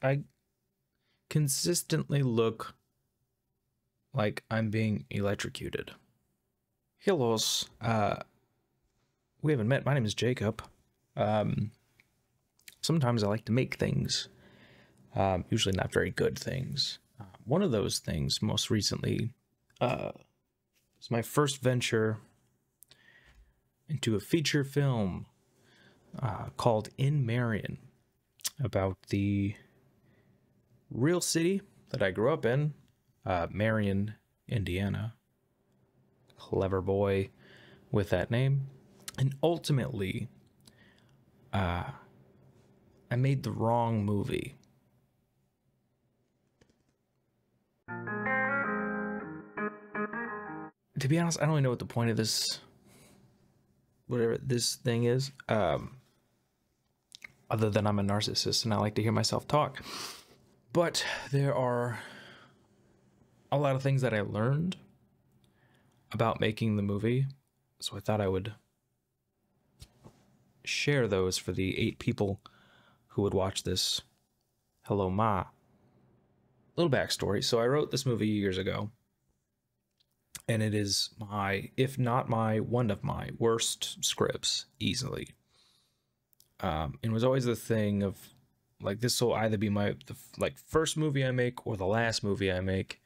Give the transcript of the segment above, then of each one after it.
I consistently look like I'm being electrocuted. Hellos, we haven't met. My name is Jacob. Um, Sometimes I like to make things, usually not very good things. One of those things, most recently, was my first venture into a feature film called In Marion, about the real city that I grew up in, Marion, Indiana. Clever boy with that name. And ultimately, I made the wrong movie. To be honest, I don't really know what the point of this, whatever this thing is, other than I'm a narcissist and I like to hear myself talk. But there are a lot of things that I learned about making the movie, so I thought I would share those for the 8 people who would watch this. Hello, Ma. Little backstory. So I wrote this movie years ago, and it is my, if not my, one of my worst scripts, easily. It was always the thing of, like, this will either be my first movie I make or the last movie I make.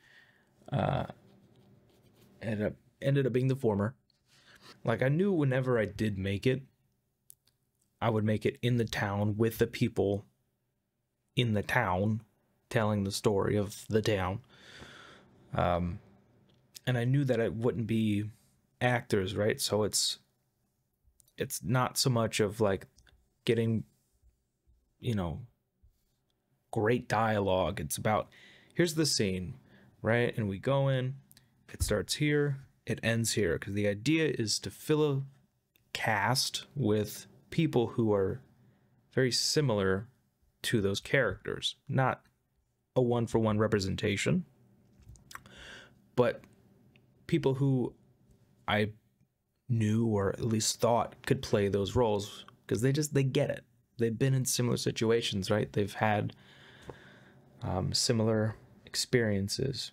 Ended up being the former. Like, I knew whenever I did make it, I would make it in the town with the people in the town telling the story of the town. And I knew that it wouldn't be actors, right? So it's not so much of like getting, great dialogue. It's about, here's the scene, right? And we go in, it starts here, it ends here, because the idea is to fill a cast with people who are very similar to those characters. Not a one-for-one representation, but people who I knew or at least thought could play those roles, because they get it. They've been in similar situations, right? They've had similar experiences.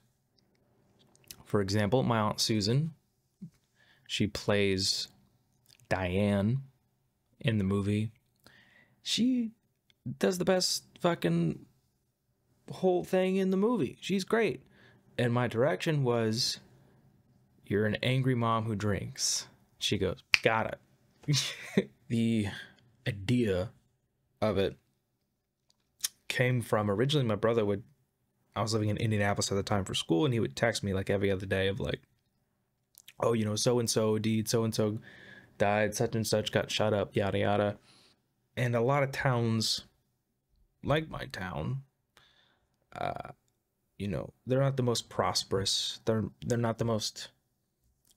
For example, my Aunt Susan, she plays Diane in the movie. She does the best fucking whole thing in the movie. She's great. And my direction was, you're an angry mom who drinks. She goes, got it. The idea of it came from, originally my brother I was living in Indianapolis at the time for school, and he would text me like every other day of like, oh, so-and-so deed, so-and-so died, such and such got shot up, yada yada. And a lot of towns, like my town, they're not the most prosperous. They're not the most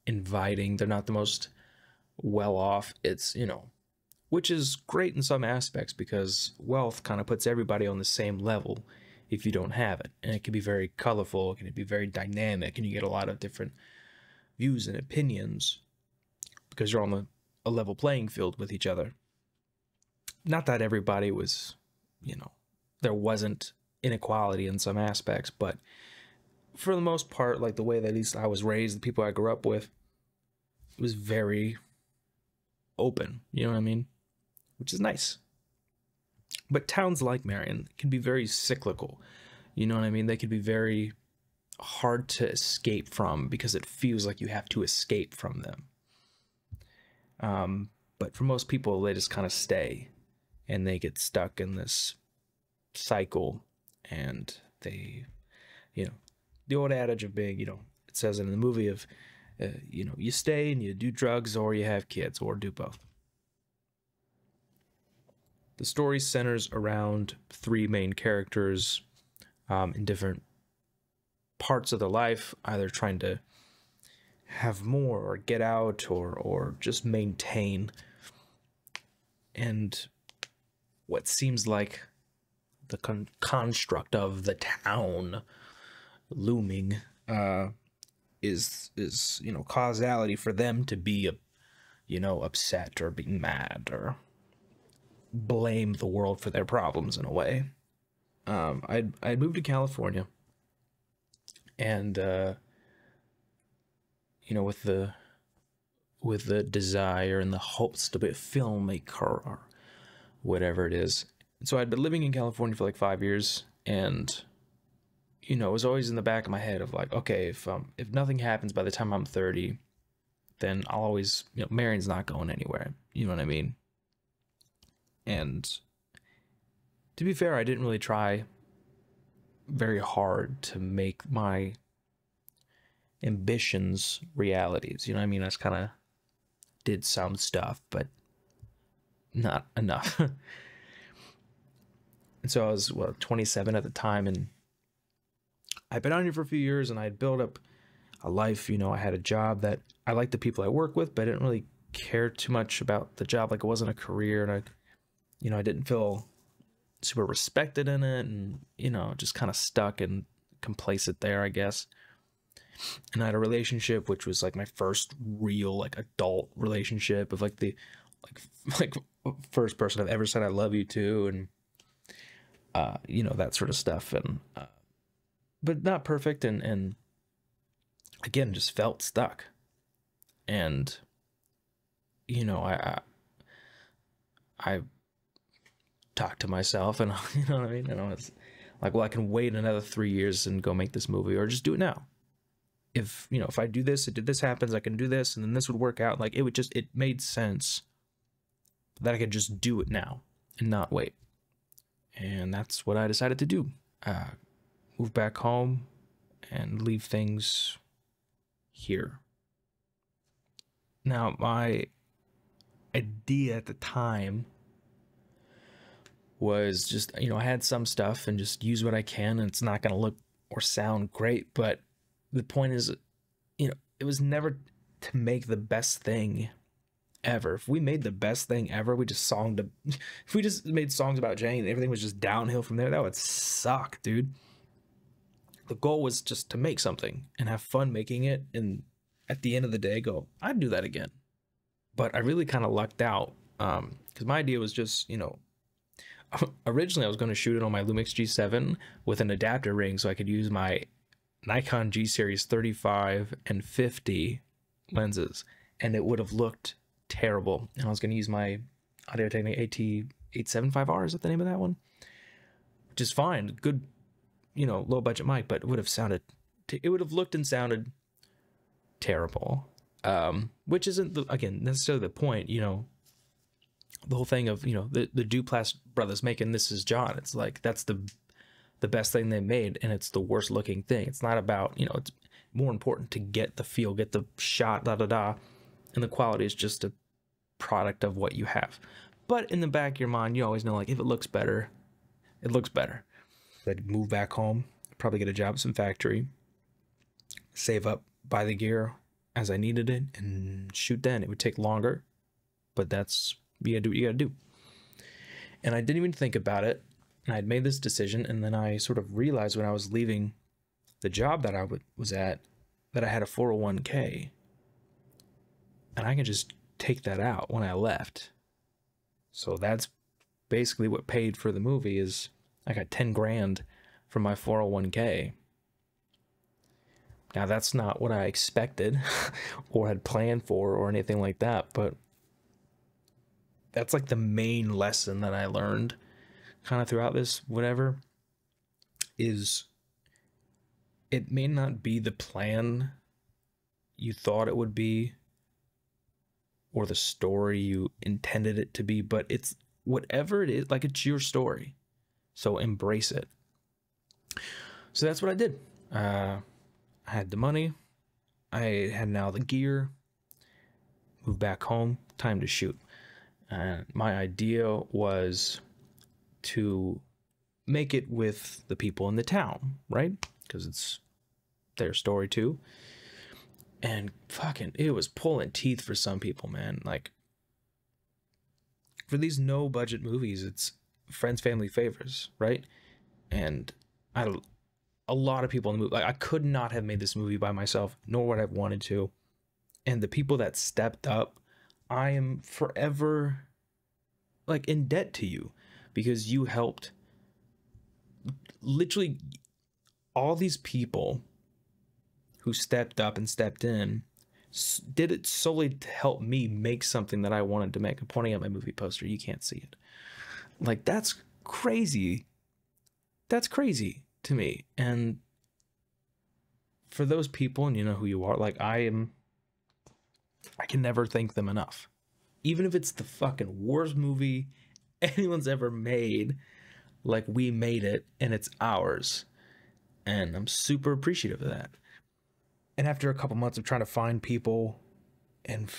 inviting. They're not the most well off. It's, which is great in some aspects, because wealth kind of puts everybody on the same level if you don't have it. And it can be very colorful, it can be very dynamic, and you get a lot of different views and opinions because you're on a level playing field with each other. Not that everybody was, there wasn't inequality in some aspects, but for the most part, like the way that at least I was raised, the people I grew up with, it was very open, you know what I mean? Which is nice. But towns like Marion can be very cyclical, you know what I mean? They can be very hard to escape from, because it feels like you have to escape from them. But for most people, they just kind of stay, and they get stuck in this cycle, and they, the old adage of being, it says in the movie of, you stay and you do drugs, or you have kids, or do both. The story centers around 3 main characters in different parts of their life, either trying to have more or get out, or just maintain. And what seems like the construct of the town looming is causality for them to be upset or being mad, or blame the world for their problems in a way. I'd moved to California, and with the desire and the hopes to be a filmmaker or whatever it is. So I'd been living in California for like 5 years, and it was always in the back of my head of like, okay, if nothing happens by the time I'm 30, then I'll always, Marion's not going anywhere. You know what I mean? And to be fair, I didn't really try very hard to make my ambitions realities. You know what I mean? I just kind of did some stuff, but not enough. And so I was 27 at the time, and I'd been on here for a few years, and I'd built up a life. I had a job that I liked the people I work with, but I didn't really care too much about the job. Like, it wasn't a career, and I didn't feel super respected in it, and just kind of stuck and complacent there, I guess. And I had a relationship which was like my first real like adult relationship of like the like first person I've ever said I love you to, and that sort of stuff. And but not perfect, and again, just felt stuck. And I talked to myself, and you know what I mean, and I was like, well, I can wait another 3 years and go make this movie, or just do it now. If I do this, if this happens, I can do this, and then this would work out. Like, it made sense that I could just do it now and not wait. And that's what I decided to do. Move back home and leave things here. Now, my idea at the time was just, I had some stuff and just use what I can, and it's not going to look or sound great, but the point is, it was never to make the best thing ever. If we made the best thing ever, if we just made songs about Jane and everything was just downhill from there, that would suck, dude. The goal was just to make something and have fun making it, and at the end of the day go, I'd do that again. But I really kind of lucked out, because my idea was just, originally I was going to shoot it on my Lumix G7 with an adapter ring so I could use my Nikon G Series 35 and 50 lenses, and it would have looked terrible. And I was going to use my Audio-Technica AT875R, is that the name of that one? Which is fine, good, low budget mic, but it would have looked and sounded terrible. Which isn't again necessarily the point. The whole thing of the Duplass brothers making This Is John, it's like that's the best thing they made, and it's the worst looking thing. It's not about, it's more important to get the feel, get the shot, and the quality is just a product of what you have. But in the back of your mind, you always know, like, if it looks better, it looks better. I'd move back home, probably get a job at some factory, save up, buy the gear as I needed it, and shoot then. It would take longer, but you gotta do what you gotta do. And I didn't even think about it. And I'd made this decision, and then I sort of realized when I was leaving the job that I was at that I had a 401k, and I can just take that out when I left. So that's basically what paid for the movie. Is I got 10 grand from my 401k. Now, that's not what I expected or had planned for or anything like that, but that's like the main lesson that I learned kind of throughout this whatever, is it may not be the plan you thought it would be or the story you intended it to be, but it's whatever it is, like, it's your story, so embrace it. So that's what I did. I had the money, I had now the gear, moved back home, time to shoot. My idea was to make it with the people in the town, right? Because it's their story too. And fucking, it was pulling teeth for some people, man. Like, for these no budget movies, it's friends, family, favors, right? And I had a lot of people in the movie. Like, I could not have made this movie by myself, nor would I have wanted to. And the people that stepped up, I am forever like in debt to you because you helped literally all these people who stepped up and stepped in did it solely to help me make something that I wanted to make. I'm pointing at my movie poster. You can't see it. Like, that's crazy. That's crazy to me. And for those people, and you know who you are, like, I can never thank them enough. Even if it's the fucking worst movie anyone's ever made, like, we made it and it's ours. And I'm super appreciative of that. And after a couple months of trying to find people and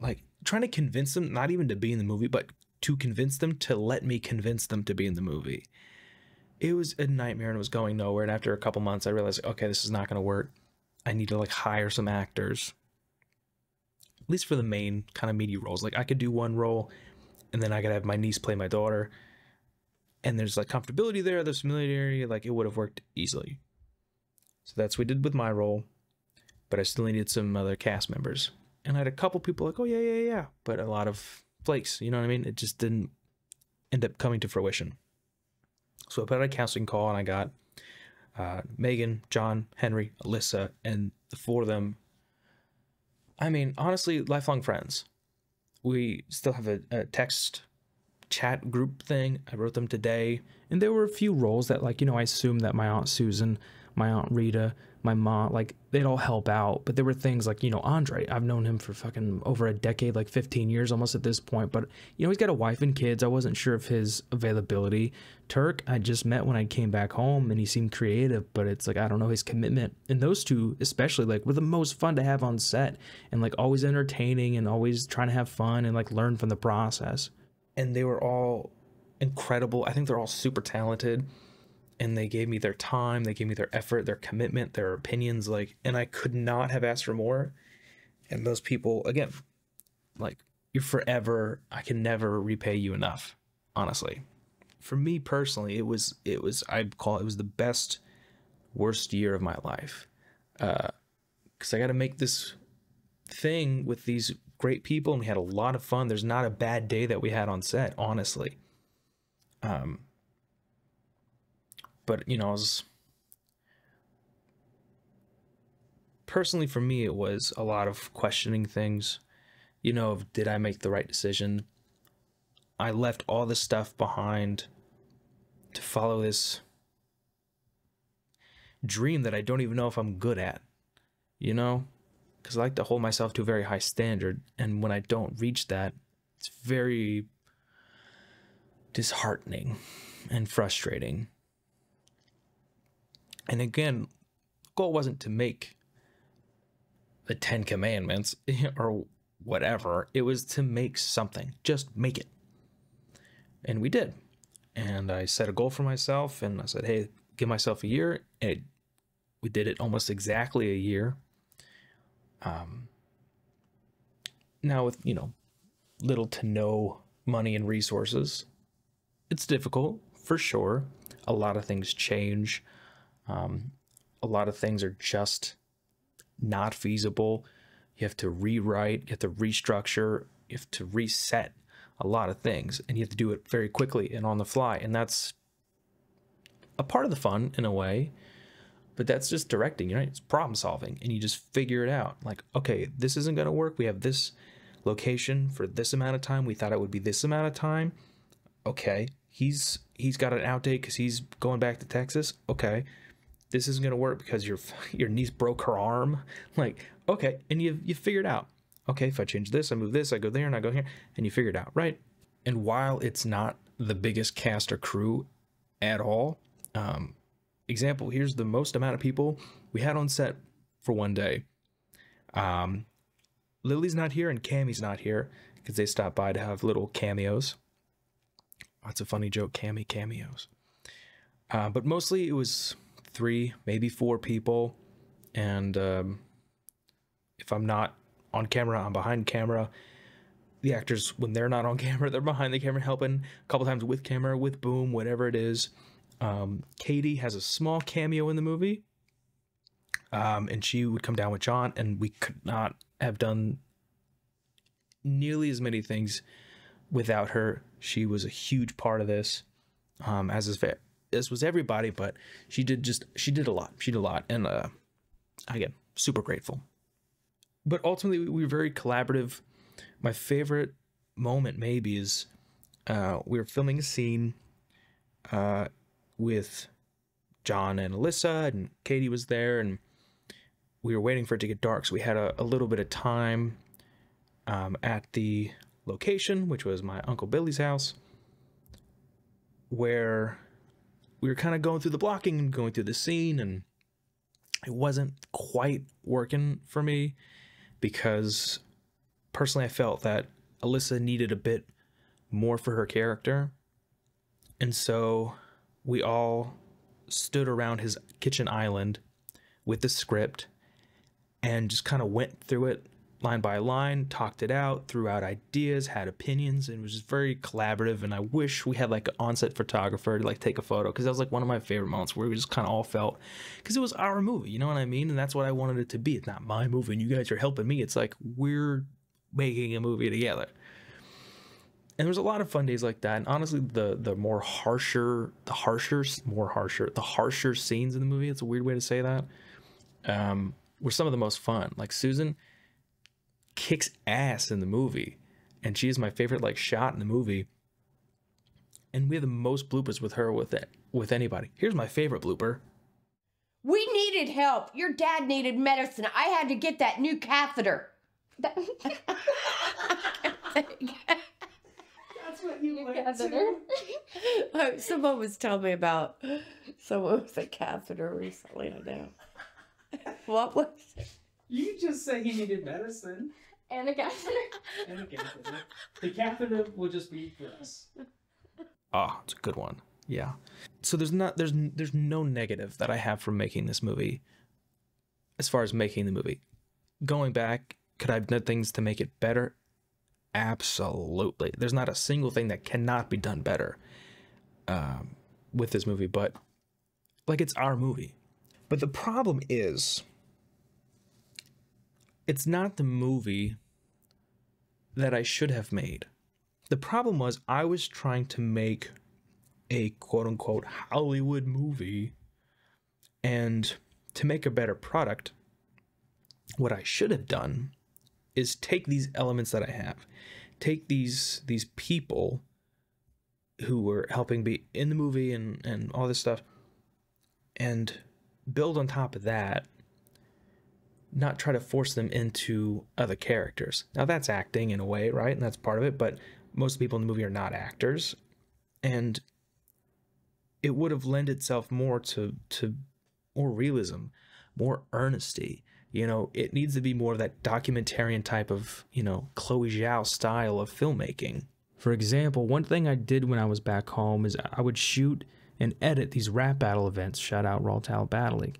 like trying to convince them, not even to be in the movie, but to convince them to let me convince them to be in the movie, it was a nightmare and it was going nowhere. And after a couple months, I realized, okay, this is not going to work. I need to like hire some actors, at least for the main kind of meaty roles. Like, I could do one role and then I could have my niece play my daughter. And there's like comfortability there, there's familiarity, like it would have worked easily. So that's what we did with my role, but I still needed some other cast members. And I had a couple people like, oh yeah, but a lot of flakes, you know what I mean? It just didn't end up coming to fruition. So I put out a casting call and I got Megan, John, Henry, Alyssa, and the four of them, I mean, honestly, lifelong friends. We still have a text chat group thing. I wrote them today, and there were a few roles that, like, you know, I assumed that my Aunt Susan, my Aunt Rita, my mom, like, they'd all help out. But there were things like, you know, Andre, I've known him for fucking over a decade, like 15 years almost at this point, but you know, he's got a wife and kids. I wasn't sure of his availability. Turk, I just met when I came back home, and he seemed creative, but it's like, I don't know, his commitment. And those two especially, like, were the most fun to have on set, and like always entertaining and always trying to have fun and like learn from the process. And they were all incredible. I think they're all super talented, and they gave me their time, they gave me their effort, their commitment, their opinions, like, and I could not have asked for more. And those people, again, like, you're forever, I can never repay you enough, honestly. For me personally, it was I'd call it was the best, worst year of my life. Because I got to make this thing with these great people, and we had a lot of fun. There's not a bad day that we had on set, honestly. But you know, personally for me, it was a lot of questioning things, you know, of did I make the right decision? I left all this stuff behind to follow this dream that I don't even know if I'm good at, you know, because I like to hold myself to a very high standard, and when I don't reach that, it's very disheartening and frustrating. And again, the goal wasn't to make the 10 Commandments or whatever. It was to make something. Just make it. And we did. And I set a goal for myself, and I said, hey, give myself a year. And we did it almost exactly a year. Now with, you know, little to no money and resources, it's difficult for sure. A lot of things change. A lot of things are just not feasible. You have to rewrite, you have to restructure, you have to reset a lot of things, and you have to do it very quickly and on the fly. And that's a part of the fun in a way, but that's just directing, right? It's problem solving, and you just figure it out. Like, okay, this isn't going to work. We have this location for this amount of time. We thought it would be this amount of time. Okay, he's got an outdate because he's going back to Texas. Okay, this isn't going to work because your niece broke her arm. Like, okay, and you figure it out. Okay, if I change this, I move this, I go there, and I go here, and you figure it out, right? And while it's not the biggest cast or crew at all, example, here's the most amount of people we had on set for one day. Lily's not here and Cammy's not here because they stopped by to have little cameos. That's a funny joke, Cammy cameos. But mostly it was 3, maybe 4 people. And if I'm not on camera, I'm behind camera. The actors, when they're not on camera, they're behind the camera helping a couple times with camera, with boom, whatever it is. Katie has a small cameo in the movie. And she would come down with John, and we could not have done nearly as many things without her. She was a huge part of this, as was everybody, but she did a lot. She did a lot, and again, super grateful. But ultimately, we were very collaborative. My favorite moment maybe is we were filming a scene with John and Alyssa, and Katie was there, and we were waiting for it to get dark, so we had a little bit of time at the location, which was my Uncle Billy's house, where we were kind of going through the blocking and going through the scene, and it wasn't quite working for me because personally I felt that Alyssa needed a bit more for her character. And so we all stood around his kitchen island with the script and just kind of went through it line by line, talked it out, threw out ideas, had opinions, and it was just very collaborative. And I wish we had like an on-set photographer to like take a photo, because that was like one of my favorite moments where we just kind of all felt, because it was our movie, you know what I mean? And that's what I wanted it to be. It's not my movie and you guys are helping me. It's like we're making a movie together. And there's a lot of fun days like that. And honestly, the harsher scenes in the movie, it's a weird way to say that, were some of the most fun. Like Susan kicks ass in the movie, and she is my favorite like shot in the movie. And we have the most bloopers with her with anybody. Here's my favorite blooper. We needed help. Your dad needed medicine. I had to get that new catheter. That's what you went to. Someone was telling me about someone with a catheter recently. I know. What was it? You just say he needed medicine. And a catheter. And a catheter. The catheter will just be for us. Oh, it's a good one. Yeah. So there's no negative that I have from making this movie. As far as making the movie, going back, could I have done things to make it better? Absolutely. There's not a single thing that cannot be done better with this movie, but like, it's our movie. But the problem is, it's not the movie that I should have made. The problem was I was trying to make a quote-unquote Hollywood movie, and to make a better product, what I should have done is take these elements that I have, take these people who were helping be in the movie and all this stuff, and build on top of that, not try to force them into other characters. Now that's acting in a way, right? And that's part of it, but most people in the movie are not actors, and it would have lent itself more to more realism, more earnesty. You know, it needs to be more of that documentarian type of, you know, Chloe Zhao style of filmmaking. For example, one thing I did when I was back home is I would shoot and edit these rap battle events. Shout out Raw Talent Battle League.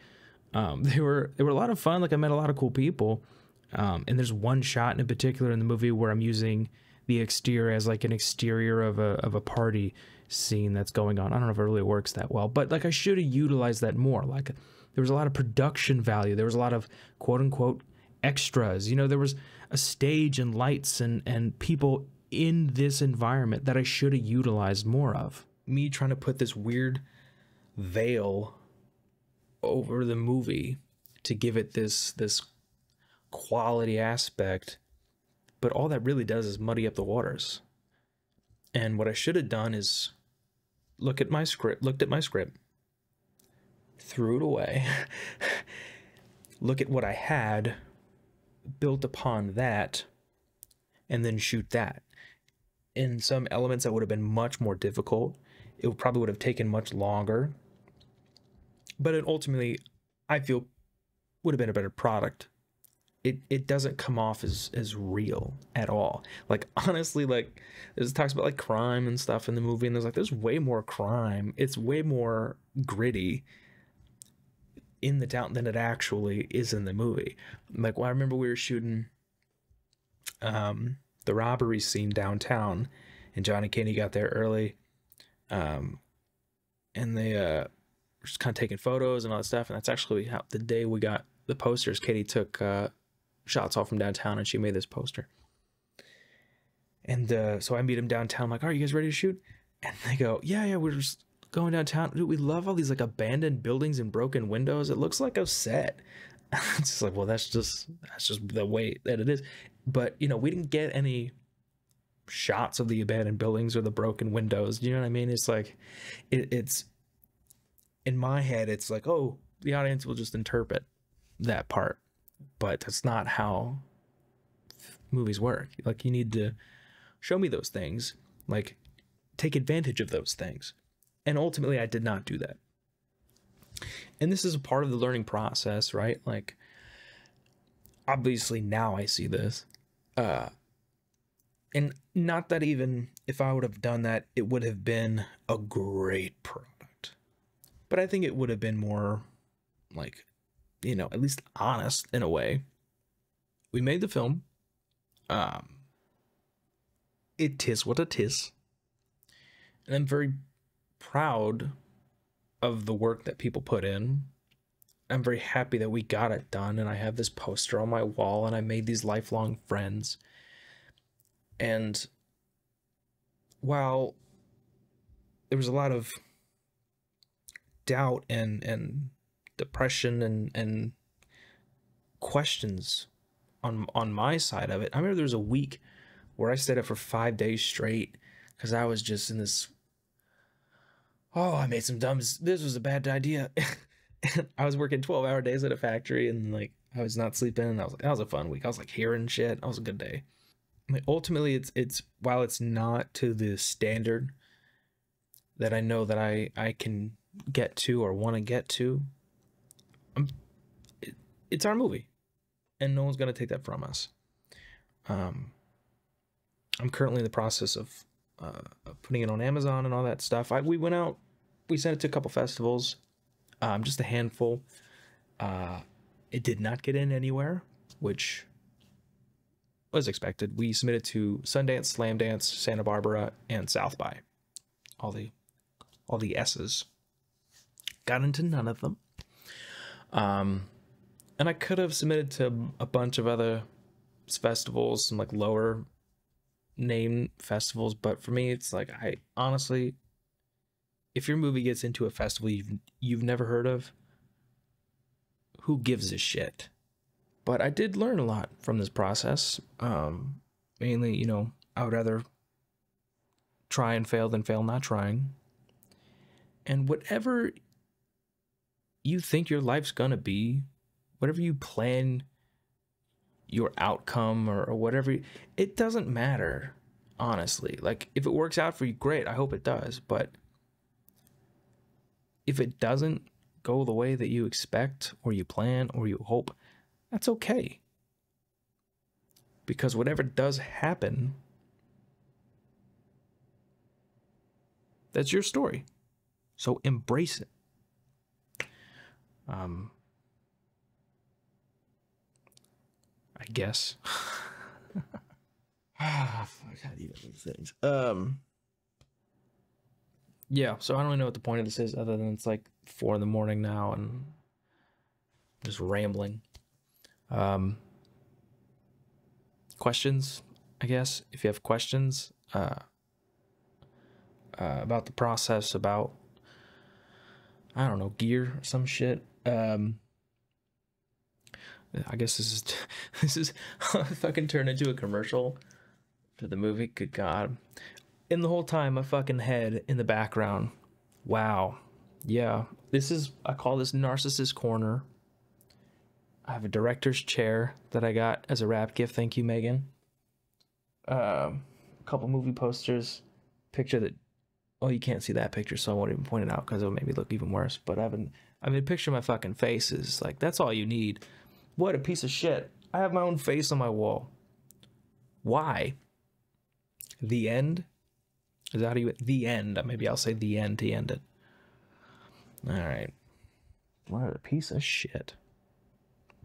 They were a lot of fun. Like, I met a lot of cool people. And there's one shot in particular in the movie where I'm using the exterior as like an exterior of a party scene that's going on. I don't know if it really works that well, but like, I should have utilized that more. Like, there was a lot of production value. There was a lot of quote unquote extras. You know, there was a stage and lights and people in this environment that I should have utilized more of. Me trying to put this weird veil over the movie to give it this quality aspect, but all that really does is muddy up the waters. And what I should have done is looked at my script, threw it away, look at what I had, built upon that, and then shoot that. In some elements that would have been much more difficult, it probably would have taken much longer, but it ultimately, I feel, would have been a better product. It doesn't come off as real at all. Like, honestly, like, there's talks about like crime and stuff in the movie, and there's way more crime. It's way more gritty in the town than it actually is in the movie. Like, well, I remember we were shooting the robbery scene downtown, and John and Katie got there early, and they were just kind of taking photos and all that stuff. And that's actually how the day we got the posters. Katie took shots all from downtown, and she made this poster. And so I meet them downtown. I'm like, are you guys ready to shoot? And they go, yeah, we're just going downtown. Dude, we love all these like abandoned buildings and broken windows. It looks like a set. It's just like, well, that's just the way that it is. But you know, we didn't get any shots of the abandoned buildings or the broken windows. You know what I mean? It's like, it's in my head, it's like, oh, the audience will just interpret that part, but that's not how movies work. Like, you need to show me those things, like take advantage of those things. And ultimately I did not do that. And this is a part of the learning process, right? Like, obviously now I see this, and not that even if I would have done that, it would have been a great product, but I think it would have been more like, you know, at least honest in a way. We made the film. It is what it is. And I'm very proud of the work that people put in. I'm very happy that we got it done, and I have this poster on my wall, and I made these lifelong friends. And while there was a lot of doubt and depression and questions on my side of it, I remember there was a week where I stayed up for 5 days straight because I was just in this, oh, I made some this was a bad idea. I was working 12-hour days at a factory, and like I was not sleeping, and I was like, that was a fun week. I was like hearing shit. That was a good day. Like, ultimately, it's while it's not to the standard that I know that I can get to or want to get to, it's our movie, and no one's gonna take that from us. I'm currently in the process of putting it on Amazon and all that stuff. We went out, we sent it to a couple festivals, just a handful. It did not get in anywhere, which was expected. We submitted to Sundance, Slam Dance, Santa Barbara, and South by. All the S's. Got into none of them. And I could have submitted to a bunch of other festivals, some like lower name festivals, but for me, it's like, I honestly, if your movie gets into a festival you've never heard of, who gives a shit? But I did learn a lot from this process. Mainly, you know, I would rather try and fail than fail not trying. And whatever you think your life's gonna be, whatever you plan your outcome or whatever, it doesn't matter, honestly. Like, if it works out for you, great, I hope it does. But if it doesn't go the way that you expect or you plan or you hope, that's okay. Because whatever does happen, that's your story. So embrace it. I guess. Fuck, how do you do these things? Yeah, so I don't really know what the point of this is, other than it's like 4 a.m. now and just rambling. Questions, I guess, if you have questions about the process, about, I don't know, gear or some shit. I guess this is fucking turned into a commercial for the movie. Good God. In the whole time, my fucking head in the background. Wow. Yeah. I call this Narcissist Corner. I have a director's chair that I got as a wrap gift. Thank you, Megan. A couple movie posters. Picture that, oh, you can't see that picture, so I won't even point it out because it'll make me look even worse. But a picture of my fucking face is like, that's all you need. What a piece of shit. I have my own face on my wall. Why? The end? Is that how you... The end. Maybe I'll say the end to end it. Alright. What a piece of shit.